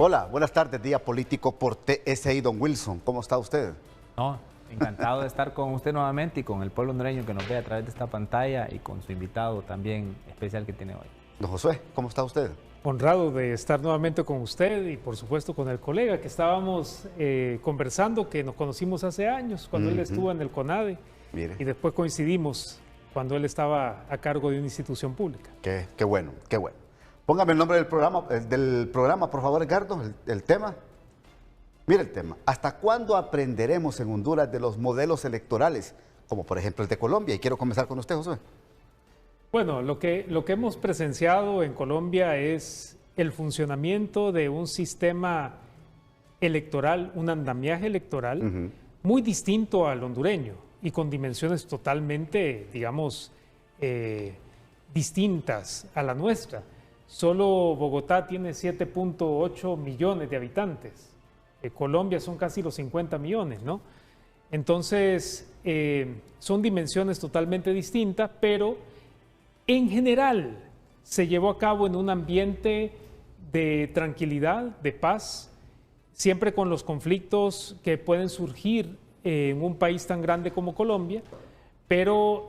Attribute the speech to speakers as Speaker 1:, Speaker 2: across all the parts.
Speaker 1: Hola, buenas tardes, día político por TSI, don Wilson. ¿Cómo está usted?
Speaker 2: No, encantado de estar con usted nuevamente y con el pueblo hondureño que nos ve a través de esta pantalla y con su invitado también especial que tiene hoy.
Speaker 1: Don Josué, ¿cómo está usted?
Speaker 3: Honrado de estar nuevamente con usted y por supuesto con el colega que estábamos conversando, que nos conocimos hace años cuando él estuvo en el CONADE.
Speaker 1: Mire.
Speaker 3: Y después coincidimos cuando él estaba a cargo de una institución pública.
Speaker 1: Qué bueno, qué bueno. Póngame el nombre del programa, por favor, Edgardo, el tema. Mire el tema. ¿Hasta cuándo aprenderemos en Honduras de los modelos electorales, como por ejemplo el de Colombia? Y quiero comenzar con usted, Josué.
Speaker 3: Bueno, lo que hemos presenciado en Colombia es el funcionamiento de un sistema electoral, un andamiaje electoral muy distinto al hondureño y con dimensiones totalmente, digamos, distintas a la nuestra. Solo Bogotá tiene 7.8 millones de habitantes. Colombia son casi los 50 millones, ¿no? Entonces, son dimensiones totalmente distintas, pero en general se llevó a cabo en un ambiente de tranquilidad, de paz, siempre con los conflictos que pueden surgir en un país tan grande como Colombia, pero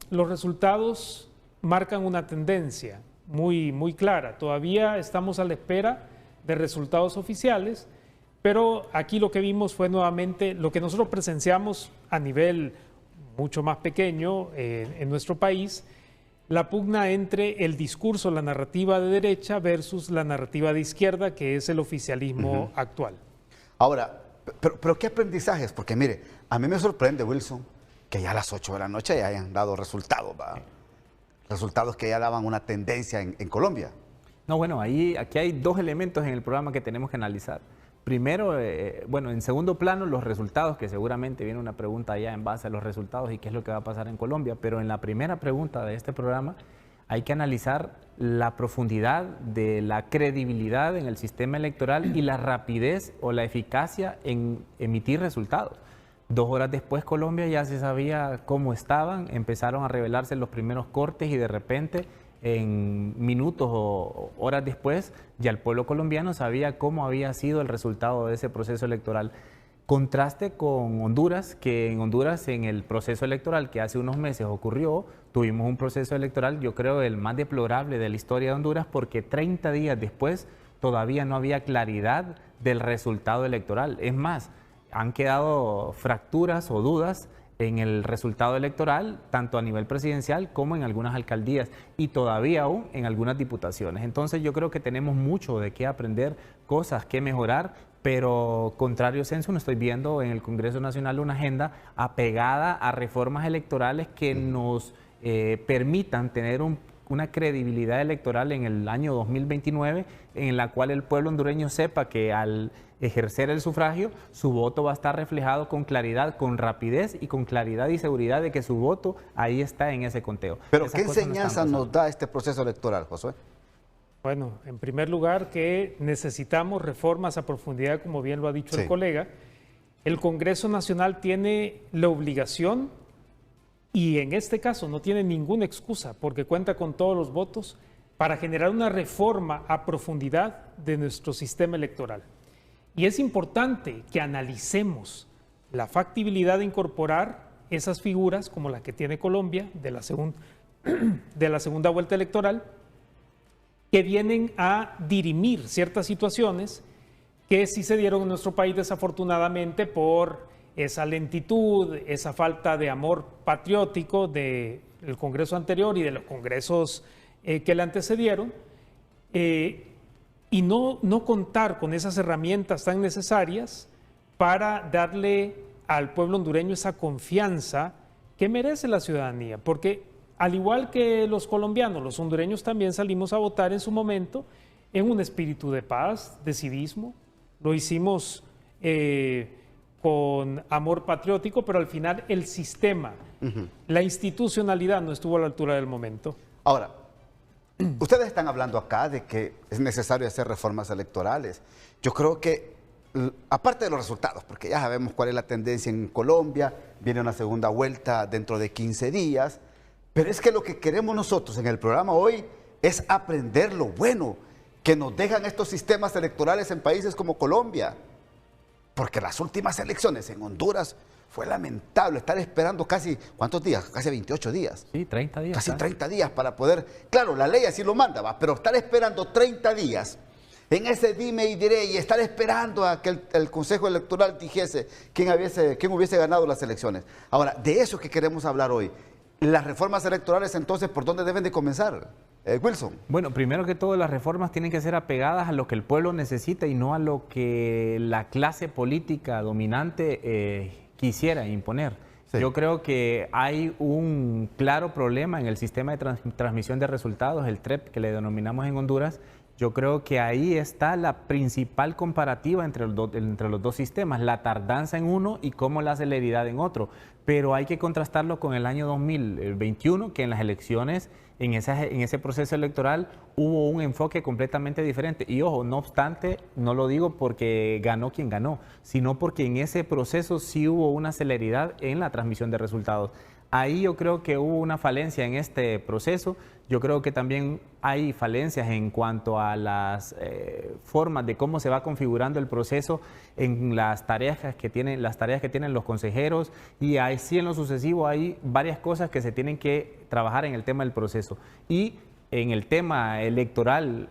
Speaker 3: los resultados marcan una tendencia muy clara. Todavía estamos a la espera de resultados oficiales, pero aquí lo que vimos fue nuevamente lo que nosotros presenciamos a nivel mucho más pequeño en nuestro país, la pugna entre el discurso, la narrativa de derecha versus la narrativa de izquierda, que es el oficialismo actual.
Speaker 1: Ahora, pero ¿qué aprendizajes? Porque mire, a mí me sorprende, Wilson, que ya a las 8 de la noche ya hayan dado resultados, ¿va? Resultados que ya daban una tendencia en Colombia.
Speaker 2: No, bueno, aquí hay dos elementos en el programa que tenemos que analizar. Primero, bueno, en segundo plano, los resultados, que seguramente viene una pregunta ya en base a los resultados y qué es lo que va a pasar en Colombia, pero en la primera pregunta de este programa hay que analizar la profundidad de la credibilidad en el sistema electoral y la rapidez o la eficacia en emitir resultados. 2 horas después Colombia ya se sabía cómo estaban, empezaron a revelarse los primeros cortes y de repente en minutos o horas después ya el pueblo colombiano sabía cómo había sido el resultado de ese proceso electoral. Contraste con Honduras, que en Honduras en el proceso electoral que hace unos meses ocurrió, tuvimos un proceso electoral, yo creo, el más deplorable de la historia de Honduras, porque 30 días después todavía no había claridad del resultado electoral. Es más, han quedado fracturas o dudas en el resultado electoral, tanto a nivel presidencial como en algunas alcaldías y todavía aún en algunas diputaciones. Entonces yo creo que tenemos mucho de qué aprender, cosas que mejorar, pero contrario censo, no estoy viendo en el Congreso Nacional una agenda apegada a reformas electorales que nos permitan tener una credibilidad electoral en el año 2029, en la cual el pueblo hondureño sepa que al ejercer el sufragio, su voto va a estar reflejado con claridad, con rapidez y con claridad y seguridad de que su voto ahí está en ese conteo.
Speaker 1: Pero ¿qué enseñanza nos da este proceso electoral, Josué?
Speaker 3: Bueno, en primer lugar que necesitamos reformas a profundidad, como bien lo ha dicho el colega. El Congreso Nacional tiene la obligación, y en este caso no tiene ninguna excusa, porque cuenta con todos los votos, para generar una reforma a profundidad de nuestro sistema electoral. Y es importante que analicemos la factibilidad de incorporar esas figuras como la que tiene Colombia de la segunda vuelta electoral, que vienen a dirimir ciertas situaciones que sí se dieron en nuestro país desafortunadamente por esa lentitud, esa falta de amor patriótico del Congreso anterior y de los congresos que le antecedieron, y no contar con esas herramientas tan necesarias para darle al pueblo hondureño esa confianza que merece la ciudadanía, porque al igual que los colombianos, los hondureños también salimos a votar en su momento en un espíritu de paz, de civismo, lo hicimos con amor patriótico, pero al final el sistema, la institucionalidad no estuvo a la altura del momento.
Speaker 1: Ahora, ustedes están hablando acá de que es necesario hacer reformas electorales. Yo creo que, aparte de los resultados, porque ya sabemos cuál es la tendencia en Colombia, viene una segunda vuelta dentro de 15 días, pero es que lo que queremos nosotros en el programa hoy es aprender lo bueno, que nos dejan estos sistemas electorales en países como Colombia. Porque las últimas elecciones en Honduras fue lamentable estar esperando casi, ¿cuántos días? Casi 28 días.
Speaker 2: Sí, 30 días.
Speaker 1: Casi 30 días para poder, claro, la ley así lo manda, ¿va? Pero estar esperando 30 días en ese dime y diré y estar esperando a que el Consejo Electoral dijese quién hubiese ganado las elecciones. Ahora, de eso es que queremos hablar hoy. Las reformas electorales, entonces, ¿por dónde deben de comenzar? Wilson.
Speaker 2: Bueno, primero que todo, las reformas tienen que ser apegadas a lo que el pueblo necesita y no a lo que la clase política dominante quisiera imponer. Sí. Yo creo que hay un claro problema en el sistema de transmisión de resultados, el TREP, que le denominamos en Honduras. Yo creo que ahí está la principal comparativa entre los dos sistemas, la tardanza en uno y cómo la celeridad en otro. Pero hay que contrastarlo con el año 2021, que en las elecciones, en ese proceso electoral, hubo un enfoque completamente diferente. Y ojo, no obstante, no lo digo porque ganó quien ganó, sino porque en ese proceso sí hubo una celeridad en la transmisión de resultados. Ahí yo creo que hubo una falencia en este proceso. Yo creo que también hay falencias en cuanto a las formas de cómo se va configurando el proceso en las tareas que tienen los consejeros, y así en lo sucesivo hay varias cosas que se tienen que trabajar en el tema del proceso. Y en el tema electoral,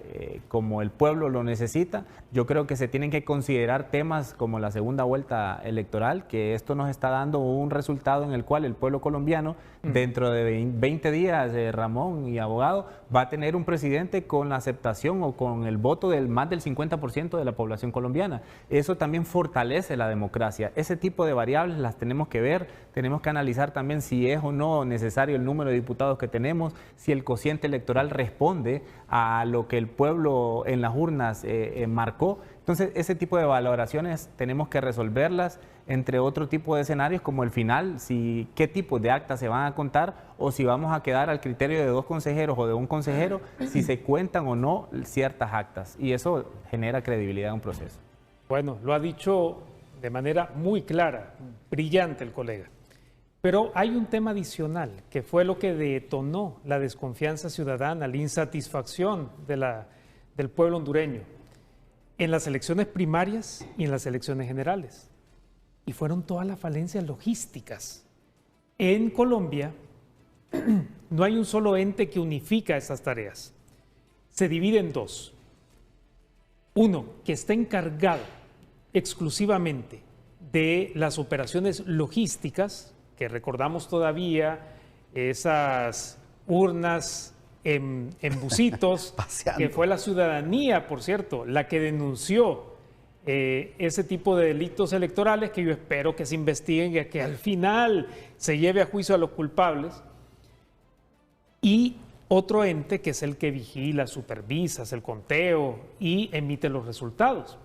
Speaker 2: como el pueblo lo necesita, yo creo que se tienen que considerar temas como la segunda vuelta electoral, que esto nos está dando un resultado en el cual el pueblo colombiano, dentro de 20 días, Ramón y abogado, va a tener un presidente con la aceptación o con el voto del más del 50% de la población colombiana. Eso también fortalece la democracia. Ese tipo de variables las tenemos que ver, tenemos que analizar también si es o no necesario el número de diputados que tenemos, si el cociente electoral responde a lo que el pueblo en las urnas marcó. Entonces, ese tipo de valoraciones tenemos que resolverlas entre otro tipo de escenarios, como el final, qué tipo de actas se van a contar, o si vamos a quedar al criterio de 2 consejeros o de un consejero, si se cuentan o no ciertas actas. Y eso genera credibilidad en un proceso.
Speaker 3: Bueno, lo ha dicho de manera muy clara, brillante el colega. Pero hay un tema adicional, que fue lo que detonó la desconfianza ciudadana, la insatisfacción del pueblo hondureño en las elecciones primarias y en las elecciones generales. Y fueron todas las falencias logísticas. En Colombia no hay un solo ente que unifica esas tareas. Se divide en 2. Uno que está encargado exclusivamente de las operaciones logísticas, que recordamos todavía esas urnas en busitos, que fue la ciudadanía, por cierto, la que denunció ese tipo de delitos electorales, que yo espero que se investiguen y que al final se lleve a juicio a los culpables. Y otro ente que es el que vigila, supervisa, hace el conteo y emite los resultados.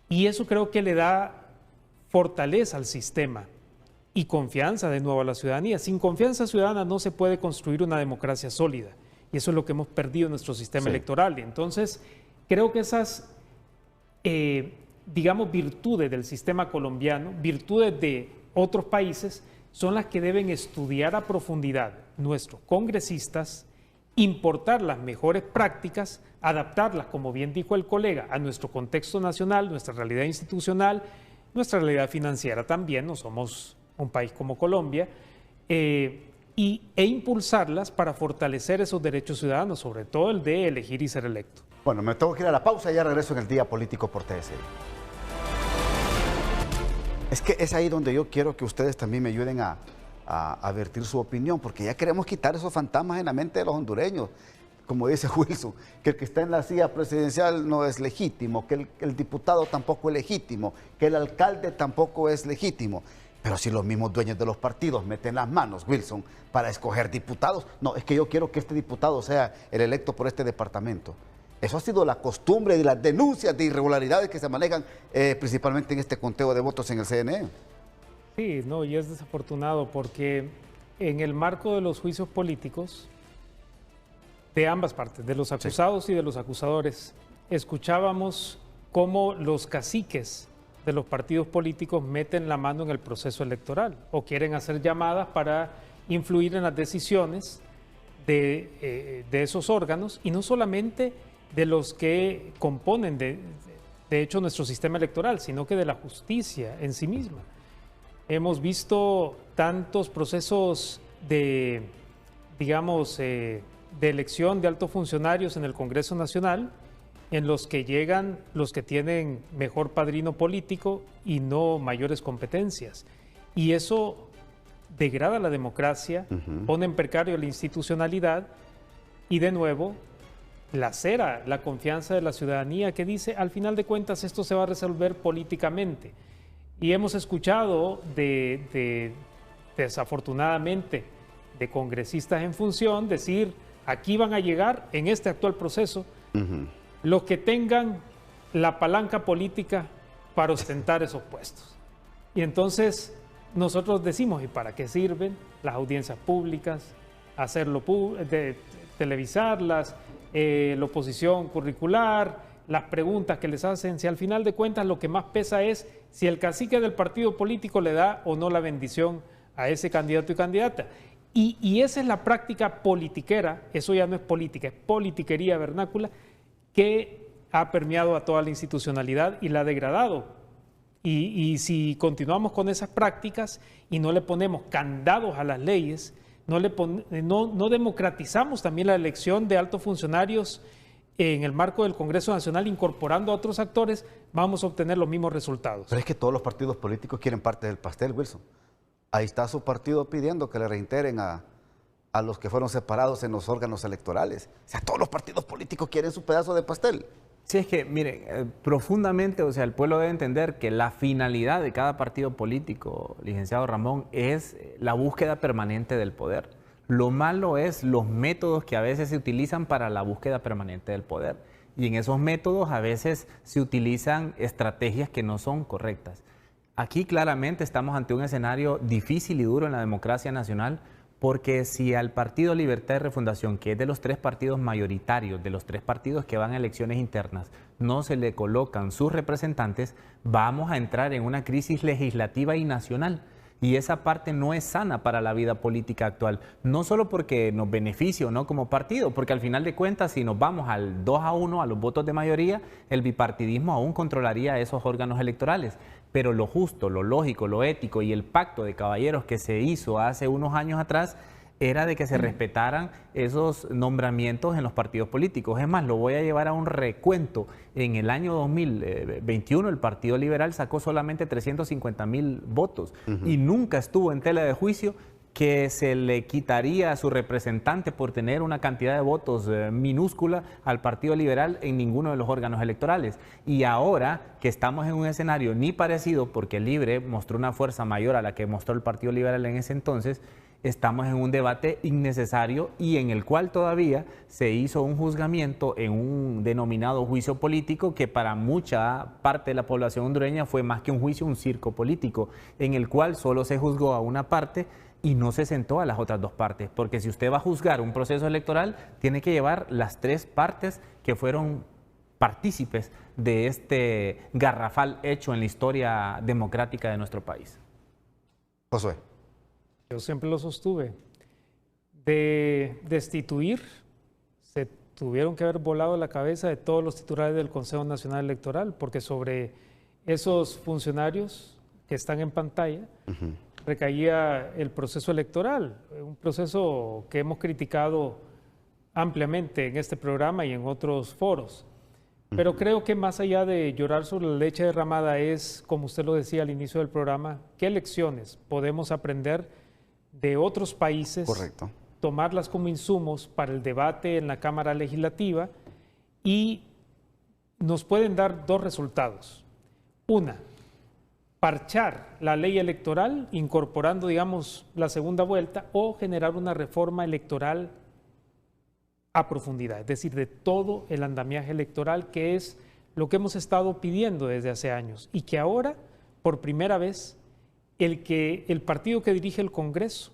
Speaker 3: Y eso creo que le da fortaleza al sistema y confianza de nuevo a la ciudadanía. Sin confianza ciudadana no se puede construir una democracia sólida. Y eso es lo que hemos perdido en nuestro sistema electoral. Y entonces, creo que esas, digamos, virtudes del sistema colombiano, virtudes de otros países, son las que deben estudiar a profundidad nuestros congresistas, importar las mejores prácticas, adaptarlas, como bien dijo el colega, a nuestro contexto nacional, nuestra realidad institucional, nuestra realidad financiera también. No somos un país como Colombia, e impulsarlas para fortalecer esos derechos ciudadanos, sobre todo el de elegir y ser electo.
Speaker 1: Bueno, me tengo que ir a la pausa y ya regreso en el Día Político por TSI. Es que es ahí donde yo quiero que ustedes también me ayuden a vertir su opinión, porque ya queremos quitar esos fantasmas en la mente de los hondureños. Como dice Wilson, que el que está en la silla presidencial no es legítimo, que el diputado tampoco es legítimo, que el alcalde tampoco es legítimo. Pero si los mismos dueños de los partidos meten las manos, Wilson, para escoger diputados, no, es que yo quiero que este diputado sea el electo por este departamento. Eso ha sido la costumbre de las denuncias de irregularidades que se manejan principalmente en este conteo de votos en el CNE.
Speaker 3: Sí, no, y es desafortunado porque en el marco de los juicios políticos, de ambas partes, de los acusados y de los acusadores, escuchábamos cómo los caciques de los partidos políticos meten la mano en el proceso electoral o quieren hacer llamadas para influir en las decisiones de esos órganos, y no solamente de los que componen de hecho nuestro sistema electoral, sino que de la justicia en sí misma. Hemos visto tantos procesos de, digamos, de elección de altos funcionarios en el Congreso Nacional, en los que llegan los que tienen mejor padrino político y no mayores competencias. Y eso degrada la democracia, pone en precario la institucionalidad y de nuevo lacera la confianza de la ciudadanía que dice, al final de cuentas esto se va a resolver políticamente. Y hemos escuchado desafortunadamente de congresistas en función decir, aquí van a llegar en este actual proceso los que tengan la palanca política para ostentar esos puestos. Y entonces nosotros decimos, ¿y para qué sirven las audiencias públicas? Hacerlo televisarlas, la oposición curricular, las preguntas que les hacen, si al final de cuentas lo que más pesa es si el cacique del partido político le da o no la bendición a ese candidato y candidata. Y esa es la práctica politiquera, eso ya no es política, es politiquería vernácula, que ha permeado a toda la institucionalidad y la ha degradado. Y si continuamos con esas prácticas y no le ponemos candados a las leyes, no democratizamos también la elección de altos funcionarios en el marco del Congreso Nacional, incorporando a otros actores, vamos a obtener los mismos resultados.
Speaker 1: Pero es que todos los partidos políticos quieren parte del pastel, Wilson. Ahí está su partido pidiendo que le reintegren a los que fueron separados en los órganos electorales. O sea, todos los partidos políticos quieren su pedazo de pastel.
Speaker 2: Sí, es que, miren, profundamente, o sea, el pueblo debe entender que la finalidad de cada partido político, licenciado Ramón, es la búsqueda permanente del poder. Lo malo es los métodos que a veces se utilizan para la búsqueda permanente del poder. Y en esos métodos a veces se utilizan estrategias que no son correctas. Aquí claramente estamos ante un escenario difícil y duro en la democracia nacional, porque si al Partido Libertad y Refundación, que es de los 3 partidos mayoritarios, de los 3 partidos que van a elecciones internas, no se le colocan sus representantes, vamos a entrar en una crisis legislativa y nacional. Y esa parte no es sana para la vida política actual, no solo porque nos beneficie o no como partido, porque al final de cuentas, si nos vamos al 2-1, a los votos de mayoría, el bipartidismo aún controlaría esos órganos electorales. Pero lo justo, lo lógico, lo ético y el pacto de caballeros que se hizo hace unos años atrás era de que se respetaran esos nombramientos en los partidos políticos. Es más, lo voy a llevar a un recuento. En el año 2021 el Partido Liberal sacó solamente 350,000 votos y nunca estuvo en tela de juicio que se le quitaría a su representante por tener una cantidad de votos minúscula al Partido Liberal en ninguno de los órganos electorales. Y ahora que estamos en un escenario ni parecido, porque el Libre mostró una fuerza mayor a la que mostró el Partido Liberal en ese entonces, estamos en un debate innecesario y en el cual todavía se hizo un juzgamiento en un denominado juicio político que para mucha parte de la población hondureña fue más que un juicio, un circo político, en el cual solo se juzgó a una parte y no se sentó a las otras 2 partes, porque si usted va a juzgar un proceso electoral, tiene que llevar las 3 partes que fueron partícipes de este garrafal hecho en la historia democrática de nuestro país.
Speaker 1: Josué.
Speaker 3: Yo siempre lo sostuve. De destituir, se tuvieron que haber volado la cabeza de todos los titulares del Consejo Nacional Electoral, porque sobre esos funcionarios que están en pantalla, recaía el proceso electoral, un proceso que hemos criticado ampliamente en este programa y en otros foros. Pero creo que más allá de llorar sobre la leche derramada es, como usted lo decía al inicio del programa, qué lecciones podemos aprender de otros países,
Speaker 1: correcto,
Speaker 3: tomarlas como insumos para el debate en la Cámara Legislativa y nos pueden dar 2 resultados. Una, parchar la ley electoral incorporando, digamos, la segunda vuelta o generar una reforma electoral a profundidad, es decir, de todo el andamiaje electoral, que es lo que hemos estado pidiendo desde hace años y que ahora, por primera vez, el partido que dirige el Congreso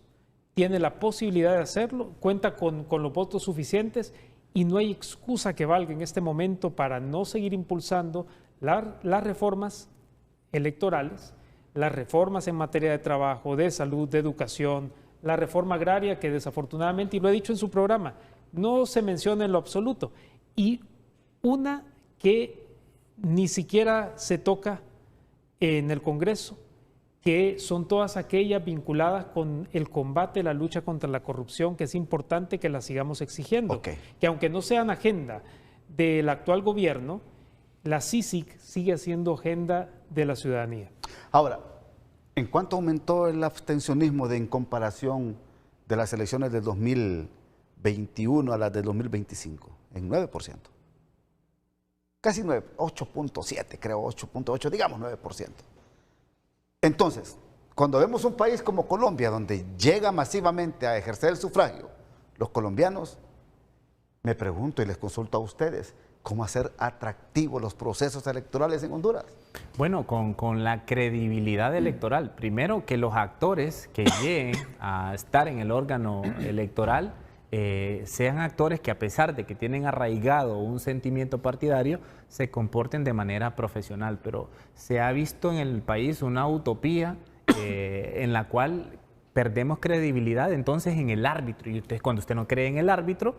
Speaker 3: tiene la posibilidad de hacerlo, cuenta con los votos suficientes y no hay excusa que valga en este momento para no seguir impulsando las reformas electorales, las reformas en materia de trabajo, de salud, de educación, la reforma agraria que desafortunadamente, y lo he dicho en su programa, no se menciona en lo absoluto. Y Una que ni siquiera se toca en el Congreso, que son todas aquellas vinculadas con el combate, la lucha contra la corrupción, que es importante que la sigamos exigiendo. Que aunque no sean agenda del actual gobierno, la CICIG sigue siendo agenda de la ciudadanía.
Speaker 1: Ahora, ¿en cuánto aumentó el abstencionismo en comparación de las elecciones del 2021 a las del 2025? En 9%. Casi 9, 8.7 creo, 8.8, digamos 9%. Entonces, cuando vemos un país como Colombia, donde llega masivamente a ejercer el sufragio, los colombianos, me pregunto y les consulto a ustedes, ¿cómo hacer atractivos los procesos electorales en Honduras?
Speaker 2: Bueno, con la credibilidad electoral. Primero, que los actores que lleguen a estar en el órgano electoral sean actores que, a pesar de que tienen arraigado un sentimiento partidario, se comporten de manera profesional. Pero se ha visto en el país una utopía en la cual perdemos credibilidad entonces en el árbitro. Y cuando usted no cree en el árbitro,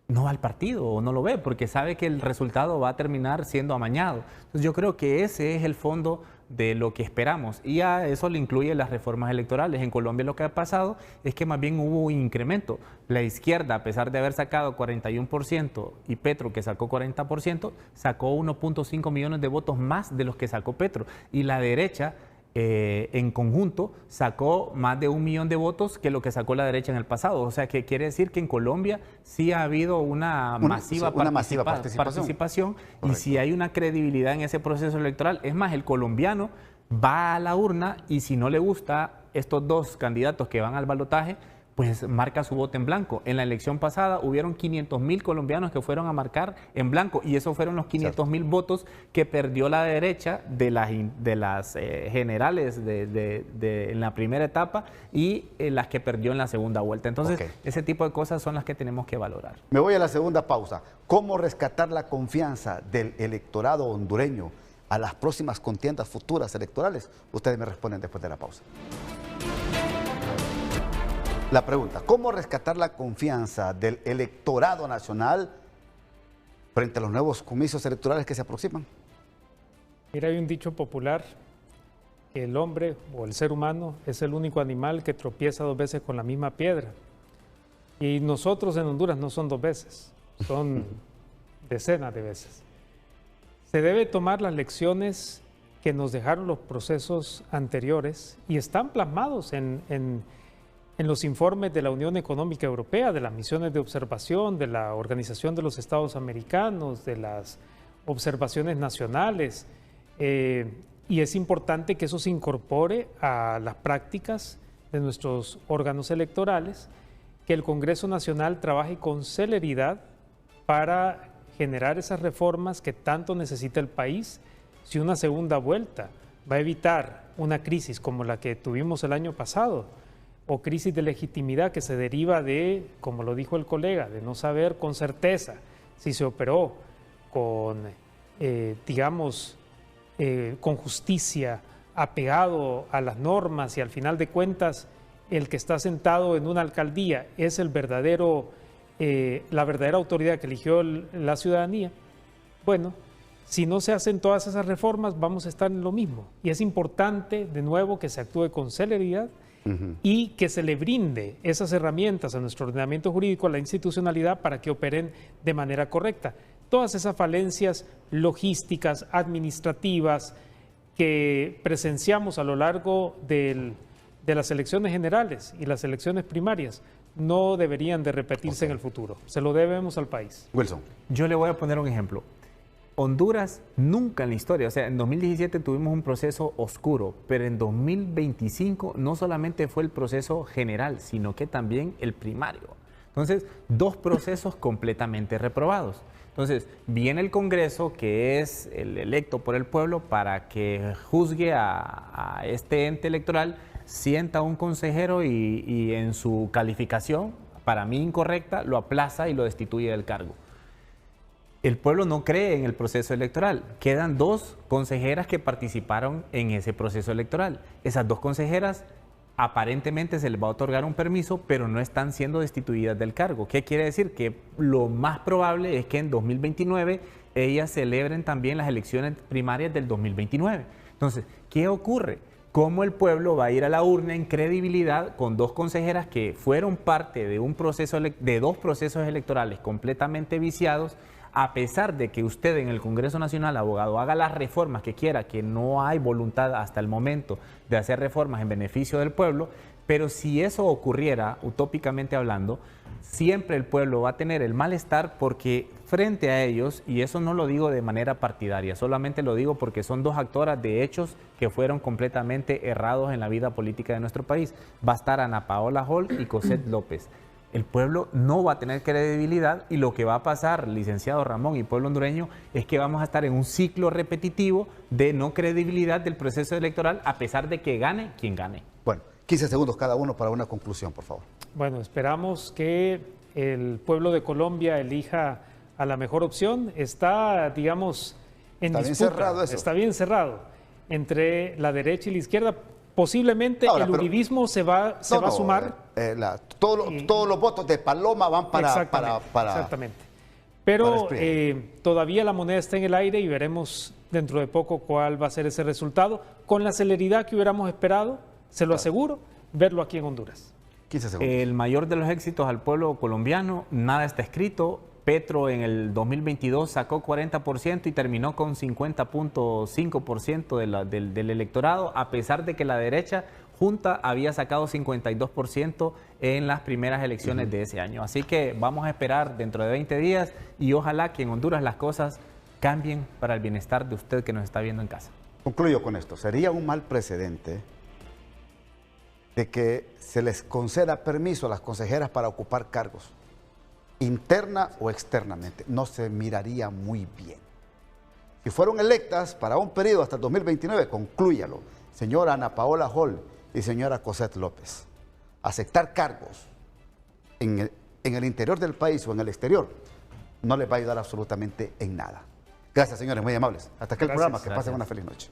Speaker 2: no va al partido o no lo ve, porque sabe que el resultado va a terminar siendo amañado. Entonces yo creo que ese es el fondo de lo que esperamos, y a eso le incluye las reformas electorales. En Colombia lo que ha pasado es que más bien hubo un incremento. La izquierda, a pesar de haber sacado 41% y Petro, que sacó 40%, sacó 1.5 millones de votos más de los que sacó Petro, y la derecha en conjunto sacó más de 1 millón de votos que lo que sacó la derecha en el pasado. O sea, que quiere decir que en Colombia sí ha habido una masiva participación y sí hay una credibilidad en ese proceso electoral. Es más, el colombiano va a la urna y si no le gusta estos dos candidatos que van al balotaje, pues marca su voto en blanco. En la elección pasada hubieron 500.000 colombianos que fueron a marcar en blanco, y esos fueron los 500.000 votos que perdió la derecha de las generales en la primera etapa y las que perdió en la segunda vuelta. Entonces, ese tipo de cosas son las que tenemos que valorar.
Speaker 1: Me voy a la segunda pausa. ¿Cómo rescatar la confianza del electorado hondureño a las próximas contiendas futuras electorales? Ustedes me responden después de la pausa. La pregunta, ¿cómo rescatar la confianza del electorado nacional frente a los nuevos comicios electorales que se aproximan?
Speaker 3: Mira, hay un dicho popular, que el hombre o el ser humano es el único animal que tropieza 2 veces con la misma piedra. Y nosotros en Honduras no son 2 veces, son decenas de veces. Se debe tomar las lecciones que nos dejaron los procesos anteriores y están plasmados en los informes de la Unión Económica Europea, de las misiones de observación, de la Organización de los Estados Americanos, de las observaciones nacionales, y es importante que eso se incorpore a las prácticas de nuestros órganos electorales, que el Congreso Nacional trabaje con celeridad para generar esas reformas que tanto necesita el país. Si una segunda vuelta va a evitar una crisis como la que tuvimos el año pasado, o crisis de legitimidad que se deriva de, como lo dijo el colega, de no saber con certeza si se operó con, con justicia, apegado a las normas, y al final de cuentas el que está sentado en una alcaldía es la verdadera autoridad que eligió la ciudadanía. Bueno, si no se hacen todas esas reformas, vamos a estar en lo mismo. Y es importante, de nuevo, que se actúe con celeridad y que se le brinde esas herramientas a nuestro ordenamiento jurídico, a la institucionalidad, para que operen de manera correcta. Todas esas falencias logísticas, administrativas, que presenciamos a lo largo de las elecciones generales y las elecciones primarias, no deberían de repetirse en el futuro. Se lo debemos al país.
Speaker 1: Wilson.
Speaker 2: Yo le voy a poner un ejemplo. Honduras nunca en la historia, o sea, en 2017 tuvimos un proceso oscuro, pero en 2025 no solamente fue el proceso general, sino que también el primario. Entonces, 2 procesos completamente reprobados. Entonces, viene el Congreso, que es el electo por el pueblo, para que juzgue a este ente electoral, sienta a un consejero y en su calificación, para mí incorrecta, lo aplaza y lo destituye del cargo. El pueblo no cree en el proceso electoral. Quedan 2 consejeras que participaron en ese proceso electoral. Esas 2 consejeras aparentemente se les va a otorgar un permiso, pero no están siendo destituidas del cargo. ¿Qué quiere decir? Que lo más probable es que en 2029 ellas celebren también las elecciones primarias del 2029. Entonces, ¿qué ocurre? ¿Cómo el pueblo va a ir a la urna en credibilidad con dos consejeras que fueron parte de un proceso de dos procesos electorales completamente viciados, a pesar de que usted en el Congreso Nacional, abogado, haga las reformas que quiera, que no hay voluntad hasta el momento de hacer reformas en beneficio del pueblo? Pero si eso ocurriera, utópicamente hablando, siempre el pueblo va a tener el malestar porque frente a ellos, y eso no lo digo de manera partidaria, solamente lo digo porque son dos actoras de hechos que fueron completamente errados en la vida política de nuestro país. Va a estar Ana Paola Hall y Cosette López. El pueblo no va a tener credibilidad y lo que va a pasar, licenciado Ramón y pueblo hondureño, es que vamos a estar en un ciclo repetitivo de no credibilidad del proceso electoral a pesar de que gane quien gane.
Speaker 1: Bueno, 15 segundos cada uno para una conclusión, por favor.
Speaker 3: Bueno, esperamos que el pueblo de Colombia elija a la mejor opción. Está, digamos, en disputa.
Speaker 1: Bien cerrado eso.
Speaker 3: Está bien cerrado entre la derecha y la izquierda. Posiblemente
Speaker 1: ahora,
Speaker 3: el uribismo se va a sumar.
Speaker 1: Todos los votos de Paloma van para...
Speaker 3: Exactamente. Pero
Speaker 1: para
Speaker 3: todavía la moneda está en el aire y veremos dentro de poco cuál va a ser ese resultado. Con la celeridad que hubiéramos esperado, se lo aseguro, verlo aquí en Honduras.
Speaker 1: 15 segundos.
Speaker 2: El mayor de los éxitos al pueblo colombiano, nada está escrito. Petro en el 2022 sacó 40% y terminó con 50.5% del electorado, a pesar de que la derecha junta había sacado 52% en las primeras elecciones de ese año. Así que vamos a esperar dentro de 20 días y ojalá que en Honduras las cosas cambien para el bienestar de usted que nos está viendo en casa.
Speaker 1: Concluyo con esto. Sería un mal precedente de que se les conceda permiso a las consejeras para ocupar cargos, interna o externamente. No se miraría muy bien. Si fueron electas para un periodo hasta el 2029, conclúyalo, señora Ana Paola Hall y señora Cosette López. Aceptar cargos en el interior del país o en el exterior no les va a ayudar absolutamente en nada. Gracias, señores, muy amables. Hasta aquí el programa. Que pasen una feliz noche.